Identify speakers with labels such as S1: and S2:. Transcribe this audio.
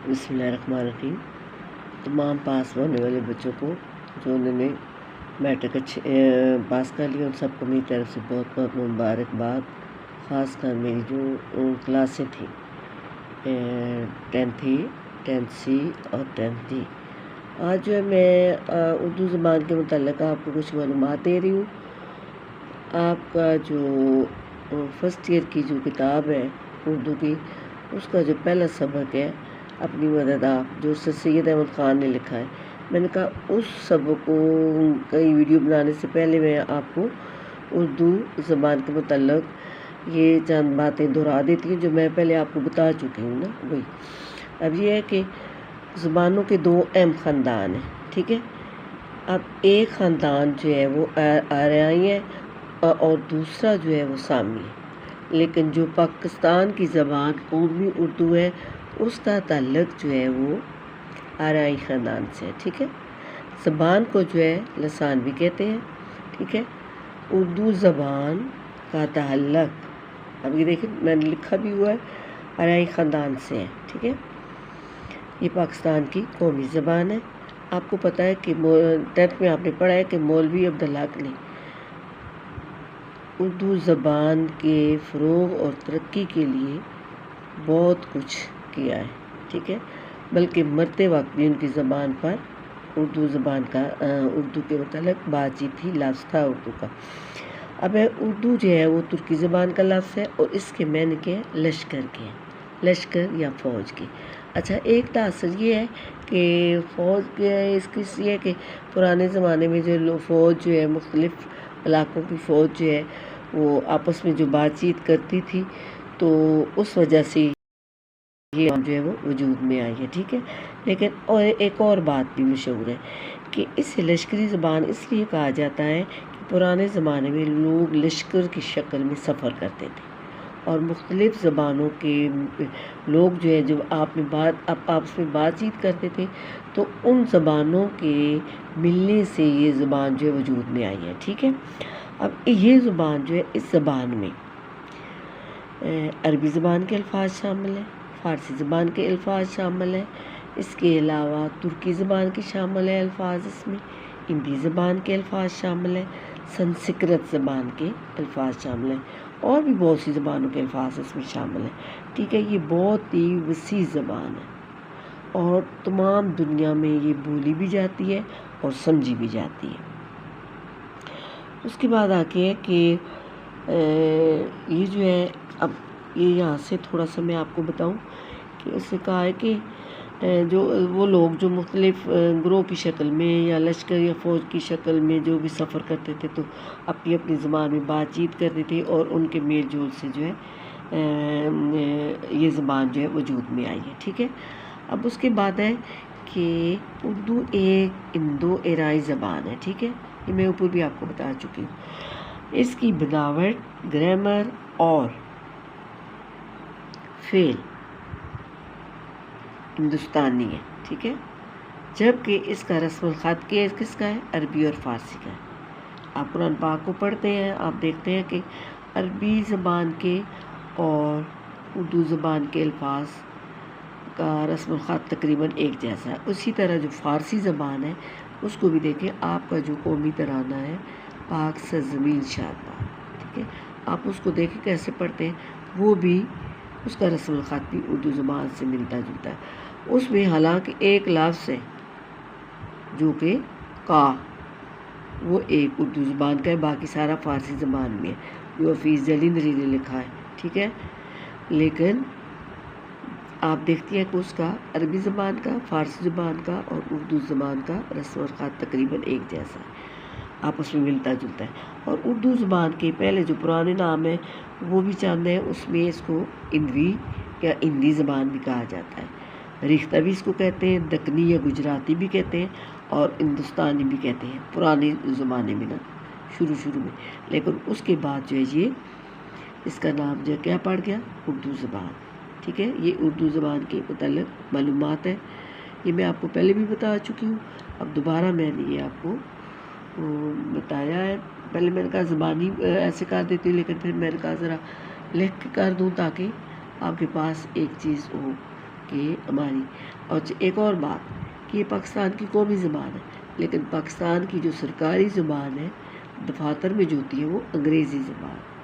S1: بسم اللہ الرحمن الرحیم۔ تمام پاس ہونے والے بچوں کو جو انہوں نے میٹرک پاس کر لیا، ان سب کو میری طرف سے بہت بہت مبارکباد۔ خاص کر میری جو کلاسیں تھیں 10th سی اور 10th ڈی، آج جو ہے میں اردو زبان کے متعلق آپ کو کچھ معلومات دے رہی ہوں۔ آپ کا جو فرسٹ ایئر کی جو کتاب ہے اردو کی، اس کا جو پہلا سبق ہے اپنی مدد آپ، جو سر سید احمد خان نے لکھا ہے، میں نے کہا اس سبق کو کئی ویڈیو بنانے سے پہلے میں آپ کو اردو زبان کے متعلق یہ چند باتیں دہرا دیتی ہوں جو میں پہلے آپ کو بتا چکی ہوں نا وہی۔ اب یہ ہے کہ زبانوں کے دو اہم خاندان ہیں، ٹھیک ہے۔ اب ایک خاندان جو ہے وہ آریائی ہے اور دوسرا جو ہے وہ سامی ہے، لیکن جو پاکستان کی زبان قومی اردو ہے اس کا تعلق جو ہے وہ آریائی خاندان سے ہے، ٹھیک ہے۔ زبان کو جو ہے لسان بھی کہتے ہیں، ٹھیک ہے۔ اردو زبان کا تعلق، اب یہ دیکھیں میں نے لکھا بھی ہوا ہے، آریائی خاندان سے ہے، ٹھیک ہے۔ یہ پاکستان کی قومی زبان ہے۔ آپ کو پتہ ہے کہ 10th میں آپ نے پڑھا ہے کہ مولوی عبدالحق نے اردو زبان کے فروغ اور ترقی کے لیے بہت کچھ کیا ہے، ٹھیک ہے۔ بلکہ مرتے وقت بھی ان کی زبان پر اردو زبان کا اردو کے متعلق بات چیت تھی، لفظ تھا اردو کا۔ اب اردو جو ہے وہ ترکی زبان کا لفظ ہے اور اس کے معنی کے لشکر کے ہیں، لشکر یا فوج کے۔ اچھا، ایک تاثر یہ ہے کہ فوج کے اس کی یہ ہے کہ پرانے زمانے میں جو فوج جو ہے مختلف علاقوں کی فوج جو ہے وہ آپس میں جو بات چیت کرتی تھی، تو اس وجہ سے یہ جو ہے وہ وجود میں آئی ہے، ٹھیک ہے۔ لیکن اور ایک اور بات بھی مشہور ہے کہ اسے لشکری زبان اس لیے کہا جاتا ہے کہ پرانے زمانے میں لوگ لشکر کی شکل میں سفر کرتے تھے اور مختلف زبانوں کے لوگ جو ہے جب آپس میں بات چیت کرتے تھے تو ان زبانوں کے ملنے سے یہ زبان جو ہے وجود میں آئی ہے، ٹھیک ہے۔ اب یہ زبان جو ہے اس زبان میں عربی زبان کے الفاظ شامل ہیں، فارسی زبان کے الفاظ شامل ہیں، اس کے علاوہ ترکی زبان کے شامل ہیں الفاظ، اس میں ہندی زبان کے الفاظ شامل ہیں، سنسکرت زبان کے الفاظ شامل ہیں اور بھی بہت سی زبانوں کے الفاظ اس میں شامل ہیں، ٹھیک ہے۔ یہ بہت ہی وسیع زبان ہے اور تمام دنیا میں یہ بولی بھی جاتی ہے اور سمجھی بھی جاتی ہے۔ اس کے بعد آگے ہے کہ یہ جو ہے، اب یہ یہاں سے تھوڑا سا میں آپ کو بتاؤں کہ اس نے کہا ہے کہ جو وہ لوگ جو مختلف گروہ کی شکل میں یا لشکر یا فوج کی شکل میں جو بھی سفر کرتے تھے تو اپنی اپنی زبان میں بات چیت کرتے تھے اور ان کے میل جول سے جو ہے یہ زبان جو ہے وجود میں آئی ہے، ٹھیک ہے۔ اب اس کے بعد ہے کہ اردو ایک انڈو ایرائی زبان ہے، ٹھیک ہے۔ یہ میں اوپر بھی آپ کو بتا چکی ہوں۔ اس کی بناوٹ، گرامر اور فعل ہندوستانی ہے، ٹھیک ہے، جبکہ اس کا رسم الخط کس کا ہے؟ عربی اور فارسی کا ہے۔ آپ قرآن پاک کو پڑھتے ہیں، آپ دیکھتے ہیں کہ عربی زبان کے اور اردو زبان کے الفاظ کا رسم الخط تقریباً ایک جیسا ہے۔ اسی طرح جو فارسی زبان ہے اس کو بھی دیکھیں، آپ کا جو قومی ترانہ ہے پاک سرزمین شاد باد، ٹھیک ہے، آپ اس کو دیکھیں کیسے پڑھتے ہیں، وہ بھی اس کا رسم الخط بھی اردو زبان سے ملتا جلتا ہے۔ اس میں حالانکہ ایک لفظ ہے جو کہ کا، وہ ایک اردو زبان کا ہے، باقی سارا فارسی زبان میں ہے جو حفیظ جلیندری نے لکھا ہے، ٹھیک ہے۔ لیکن آپ دیکھتی ہیں کہ اس کا عربی زبان کا، فارسی زبان کا اور اردو زبان کا رسم الخط تقریباً ایک جیسا ہے، آپس میں ملتا جلتا ہے۔ اور اردو زبان کے پہلے جو پرانے نام ہیں وہ بھی چند ہیں، اس میں اس کو اندوی یا ہندی زبان بھی کہا جاتا ہے، ریختہ بھی اس کو کہتے ہیں، دکنی یا گجراتی بھی کہتے ہیں اور ہندوستانی بھی کہتے ہیں پرانے زمانے میں نا، شروع میں۔ لیکن اس کے بعد جو ہے یہ اس کا نام جو کیا پڑ گیا؟ اردو زبان، ٹھیک ہے۔ یہ اردو زبان کے متعلق معلومات ہے، یہ میں آپ کو پہلے بھی بتا چکی ہوں، اب دوبارہ میں نے یہ آپ کو بتایا ہے۔ پہلے میں نے کہا زبانی ایسے کر دیتی لیکن پھر میں نے کہا ذرا لکھ کے کر دوں تاکہ آپ کے پاس ایک چیز ہو کہ ہماری، اور ایک اور بات کہ یہ پاکستان کی قومی زبان ہے، لیکن پاکستان کی جو سرکاری زبان ہے دفاتر میں جو ہوتی ہے وہ انگریزی زبان ہے۔